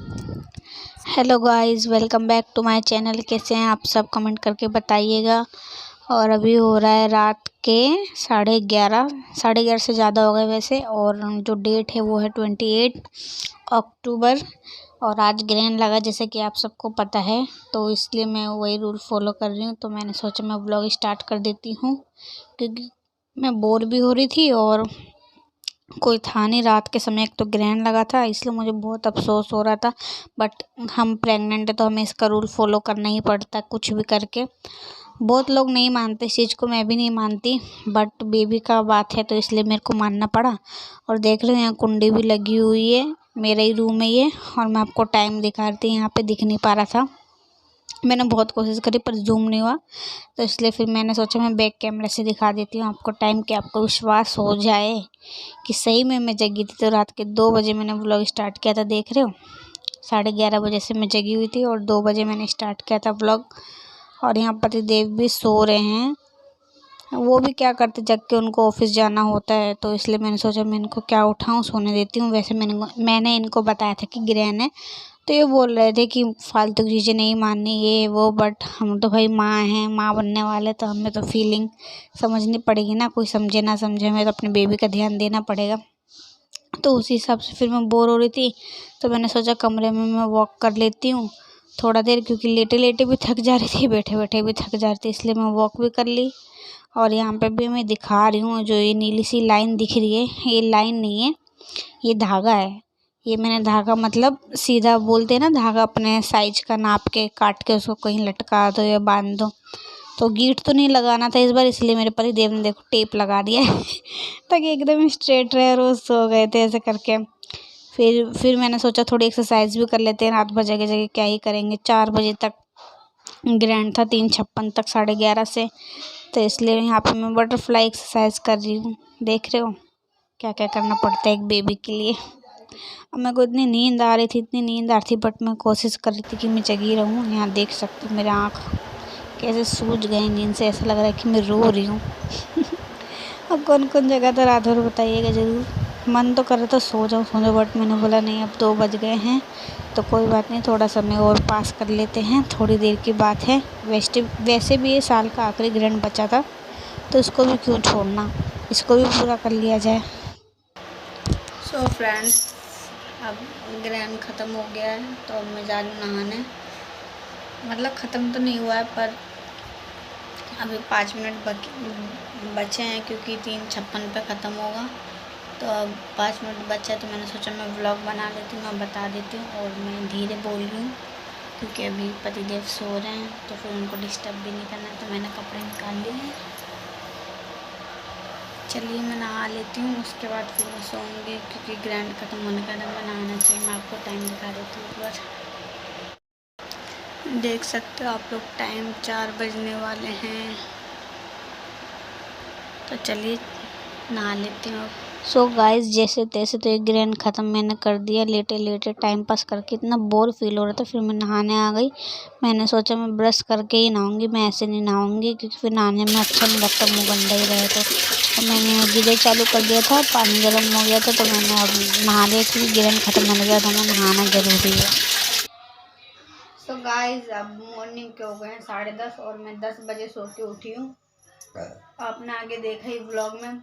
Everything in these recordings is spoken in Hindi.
Hello guys, welcome back to my channel. कैसे हैं आप सब? कमेंट करके बताइएगा। और अभी हो रहा है रात के 11:30, 11:30 से ज़्यादा हो गए वैसे। और जो डेट है वो है 28 अक्टूबर। और आज ग्रहण लगा जैसे कि आप सबको पता है, तो इसलिए मैं वही रूल फॉलो कर रही हूँ। तो मैंने सोचा मैं ब्लॉग स्टार्ट कर देती हूँ, क्योंकि मैं बोर भी हो रही थी और कोई था नहीं रात के समय। एक तो ग्रहण लगा था, इसलिए मुझे बहुत अफसोस हो रहा था। बट हम प्रेग्नेंट है तो हमें इसका रूल फॉलो करना ही पड़ता है कुछ भी करके। बहुत लोग नहीं मानते इस चीज़ को, मैं भी नहीं मानती, बट बेबी का बात है तो इसलिए मेरे को मानना पड़ा। और देख लो यहाँ कुंडी भी लगी हुई है, मेरा ही रूम है ये। और मैं आपको टाइम दिखा रही थी, यहाँ पे दिख नहीं पा रहा था। मैंने बहुत कोशिश करी पर जूम नहीं हुआ, तो इसलिए फिर मैंने सोचा मैं बैक कैमरे से दिखा देती हूँ आपको टाइम, कि आपको विश्वास हो जाए कि सही में मैं जगी थी। तो रात के 2 बजे मैंने व्लॉग स्टार्ट किया था, देख रहे हो। 11:30 बजे से मैं जगी हुई थी और 2 बजे मैंने स्टार्ट किया था व्लॉग। और यहाँ पतिदेव भी सो रहे हैं, वो भी क्या करते, जग के उनको ऑफिस जाना होता है। तो इसलिए मैंने सोचा मैं इनको क्या उठाऊँ, सोने देती हूँ। वैसे मैंने इनको बताया था कि ग्रहण है, तो ये बोल रहे थे कि फालतू की चीज़ें नहीं माननी ये वो। बट हम तो भाई माँ हैं, माँ बनने वाले, तो हमें तो फीलिंग समझनी पड़ेगी ना। कोई समझे ना समझे, हमें तो अपने बेबी का ध्यान देना पड़ेगा। तो उसी हिसाब से फिर मैं बोर हो रही थी, तो मैंने सोचा कमरे में मैं वॉक कर लेती हूँ थोड़ा देर, क्योंकि लेटे लेटे भी थक जा रही थी, बैठे बैठे भी थक जा रही थी, इसलिए मैं वॉक भी कर ली। और यहाँ पे भी मैं दिखा रही हूँ, जो ये नीली सी लाइन दिख रही है, ये लाइन नहीं है, ये धागा है। ये मैंने धागा, मतलब सीधा बोलते हैं ना, धागा अपने साइज का नाप के काट के उसको कहीं लटका दो या बांध दो। तो गीट तो नहीं लगाना था इस बार, इसलिए मेरे पतिदेव ने देखो टेप लगा दिया है ताकि एकदम स्ट्रेट रहे। रोज सो गए थे ऐसे करके। फिर मैंने सोचा थोड़ी एक्सरसाइज भी कर लेते हैं, रात भर जगह जगह क्या ही करेंगे। 4 बजे तक ग्रैंड था, 3:56 तक, 11:30 से। तो इसलिए यहाँ पे मैं बटरफ्लाई एक्सरसाइज कर रही हूँ। देख रहे हो क्या क्या करना पड़ता है एक बेबी के लिए। अब मेरे को इतनी नींद आ रही थी, इतनी नींद आ रही थी, बट मैं कोशिश कर रही थी कि मैं जगी रहूँ। यहाँ देख सकती हूँ मेरे आँख कैसे सूज गए नींद से, ऐसा लग रहा है कि मैं रो रही हूँ अब कौन कौन जगह था रात भर बताइएगा ज़रूर। मन तो कर रहा था सो जाऊँ, बट मैंने बोला नहीं, अब 2 बज गए हैं तो कोई बात नहीं, थोड़ा समय और पास कर लेते हैं, थोड़ी देर की बात है। वैसे भी ये साल का आखिरी ग्रहण बचा था, तो इसको भी क्यों छोड़ना, इसको भी पूरा कर लिया जाए। सो फ्रेंड्स, अब ग्रहण ख़त्म हो गया है तो अब मैं जा रही हूँ नहाने। मतलब ख़त्म तो नहीं हुआ है, पर अभी 5 मिनट बचे हैं, क्योंकि 3:56 पे ख़त्म होगा। तो अब 5 मिनट बचा है, तो मैंने सोचा मैं व्लॉग बना लेती हूँ, मैं बता देती हूँ। और मैं धीरे बोल रही हूँ क्योंकि अभी पतिदेव सो रहे हैं, तो फिर उनको डिस्टर्ब भी नहीं करना है। तो मैंने कपड़े निकाल लिए हैं। चलिए मैं नहा लेती हूँ, उसके बाद फिर मैं सोऊंगी, क्योंकि ग्रैंड ख़त्म होने का टाइम में नहाना चाहिए। मैं आपको टाइम दिखा देती हूँ एक बार। देख सकते हो आप लोग, टाइम 4 बजने वाले हैं। तो चलिए नहा लेती हूँ। सो गाइस, जैसे तैसे तो एक ग्रैंड ख़त्म मैंने कर दिया, लेटे लेटे टाइम पास करके। इतना बोर फील हो रहा था, फिर मैं नहाने आ गई। मैंने सोचा मैं ब्रश करके ही नहाऊंगी, मैं ऐसे नहीं नहाऊंगी, क्योंकि फिर नहाने में अच्छा नहीं लगता, मुँह गंदा ही रहे तो मैंने गीज़र चालू कर दिया था, पानी गर्म हो गया था। तो मैंने अब नहा लिया, क्योंकि ग्रहण ख़त्म होने के बाद हमें नहाना ज़रूरी है। सो गाइस, अब मॉर्निंग के हो गए हैं 10:30 और मैं 10 बजे सो के उठी हूँ। आपने आगे देखा ही व्लॉग में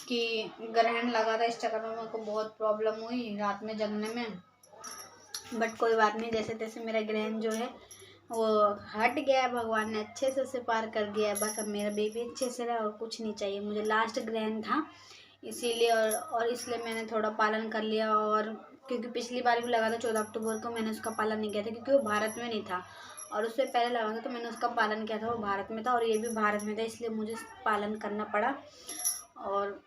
कि ग्रहण लगा था, इस चक्कर में मेरे को बहुत प्रॉब्लम हुई रात में जगने में। बट कोई बात नहीं, जैसे तैसे मेरा ग्रहण जो है वो हट गया है, भगवान ने अच्छे से उसे पार कर दिया है। बस अब मेरा बेबी अच्छे से रहा और कुछ नहीं चाहिए मुझे। लास्ट ग्रहण था इसीलिए, और इसलिए मैंने थोड़ा पालन कर लिया। और क्योंकि पिछली बार भी लगा था 14 अक्टूबर को, मैंने उसका पालन नहीं किया था क्योंकि वो भारत में नहीं था। और उससे पहले लगा था तो मैंने उसका पालन किया था, वो भारत में था, और ये भी भारत में था, इसलिए मुझे पालन करना पड़ा। और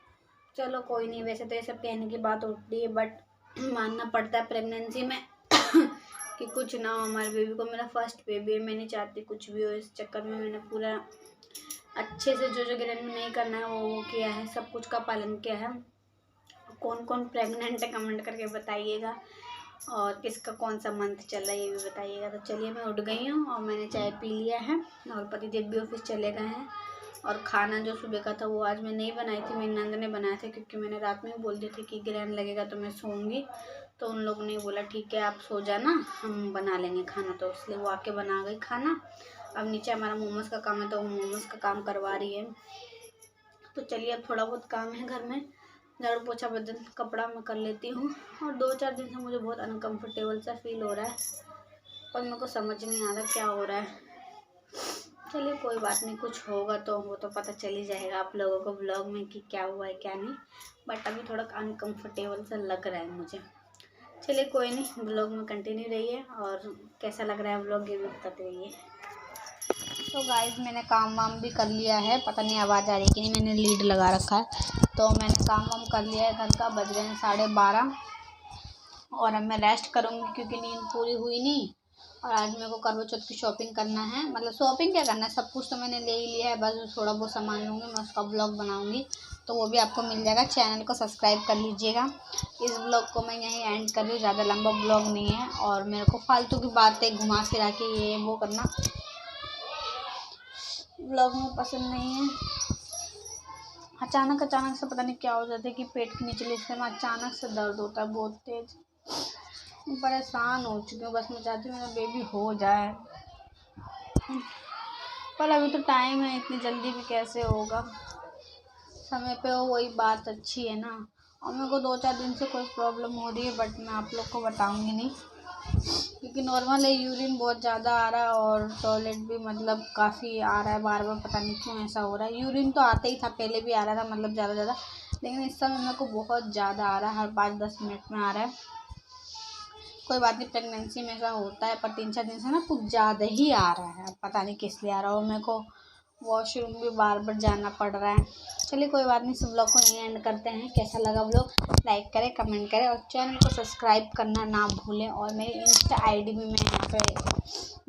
चलो कोई नहीं, वैसे तो ये सब कहने की बात होती है, बट मानना पड़ता है प्रेगनेंसी में कि कुछ ना हो हमारे बेबी को। मेरा फर्स्ट बेबी है, मैं नहीं चाहती कुछ भी हो। इस चक्कर में मैंने पूरा अच्छे से जो जो ग्रहण में नहीं करना है वो किया है, सब कुछ का पालन किया है। कौन कौन प्रेग्नेंट है कमेंट करके बताइएगा, और किसका कौन सा मंथ चल रहा है ये भी बताइएगा। तो चलिए मैं उठ गई हूँ और मैंने चाय पी लिया है, और पतिदेव भी ऑफिस चले गए हैं। और खाना जो सुबह का था वो आज मैं नहीं बनाई थी, मेरी नंद ने बनाया था, क्योंकि मैंने रात में बोल दिया था कि ग्रहण लगेगा तो मैं सोऊंगी। तो उन लोगों ने बोला ठीक है आप सो जाना, हम बना लेंगे खाना। तो इसलिए वो आके बना गई खाना। अब नीचे हमारा मोमोज का काम है तो वो मोमोज का काम करवा रही है। तो चलिए अब थोड़ा बहुत काम है घर में, झाड़ू पोछा बर्तन कपड़ा मैं कर लेती हूँ। और 2-4 दिन से मुझे बहुत अनकम्फर्टेबल सा फील हो रहा है और मेरे को समझ नहीं आ रहा क्या हो रहा है। चलिए कोई बात नहीं, कुछ होगा तो वो तो पता चल ही जाएगा आप लोगों को ब्लॉग में कि क्या हुआ है क्या नहीं। बट अभी थोड़ा अनकम्फर्टेबल सा लग रहा है मुझे। चलिए कोई नहीं, ब्लॉग में कंटिन्यू रहिए और कैसा लग रहा है ब्लॉग ये भी बताते रहिए। तो गाइस मैंने काम वाम भी कर लिया है, पता नहीं आवाज़ आ रही है कि नहीं, मैंने लीड लगा रखा है। तो मैंने काम वाम कर लिया है घर का, बज गए हैं 12:30 और अब मैं रेस्ट करूँगी क्योंकि नींद पूरी हुई नहीं। और आज मेरे को करवा चौथ की शॉपिंग करना है, मतलब शॉपिंग क्या करना है, सब कुछ तो मैंने ले ही लिया है, बस थोड़ा बहुत सामान लूँगी, मैं उसका ब्लॉग बनाऊँगी तो वो भी आपको मिल जाएगा। चैनल को सब्सक्राइब कर लीजिएगा। इस ब्लॉग को मैं यहीं एंड कर रही हूँ, ज़्यादा लंबा ब्लॉग नहीं है। और मेरे को फालतू की बातें घुमा फिरा के ये वो करना ब्लॉग में पसंद नहीं है। अचानक से पता नहीं क्या हो जाता है कि पेट के निचले हिस्से में अचानक से दर्द होता है बहुत तेज। परेशान हो चुकी हूँ, बस मैं चाहती हूँ मेरा बेबी हो जाए, पर अभी तो टाइम है, इतनी जल्दी भी कैसे होगा, समय पे हो वही बात अच्छी है ना। और मेरे को 2-4 दिन से कोई प्रॉब्लम हो रही है बट मैं आप लोग को बताऊंगी नहीं क्योंकि नॉर्मल है, यूरिन बहुत ज़्यादा आ रहा है और टॉयलेट भी मतलब काफ़ी आ रहा है बार बार, पता नहीं क्यों ऐसा हो रहा है। यूरिन तो आता ही था, पहले भी आ रहा था मतलब ज़्यादा, लेकिन इस समय मेरे को बहुत ज़्यादा आ रहा है, हर 5-10 मिनट में आ रहा है। कोई बात नहीं, प्रेगनेंसी में ऐसा होता है, पर 3-4 दिन से ना कुछ ज़्यादा ही आ रहा है, अब पता नहीं किस लिए आ रहा है। और मेरे को वॉशरूम भी बार बार जाना पड़ रहा है। चलिए कोई बात नहीं, इस ब्लॉग को यहीं एंड करते हैं। कैसा लगा ब्लॉग लाइक करें, कमेंट करें और चैनल को सब्सक्राइब करना ना भूलें। और मेरी इंस्टा आईडी भी मैं यहाँ पे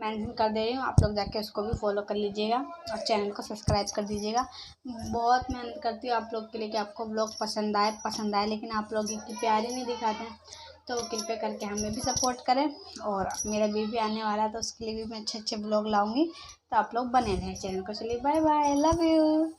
मेंशन कर दे रही हूँ, आप लोग जाके उसको भी फॉलो कर लीजिएगा और चैनल को सब्सक्राइब कर दीजिएगा। बहुत मेहनत करती हूँ आप लोग के लिए कि आपको ब्लॉग पसंद आए, लेकिन आप लोग इतनी प्यार ही नहीं दिखाते हैं। तो कृपया करके हमें भी सपोर्ट करें। और मेरा बेबी आने वाला है तो उसके लिए भी मैं अच्छे ब्लॉग लाऊंगी, तो आप लोग बने रहें चैनल को। चलिए बाय बाय, लव यू।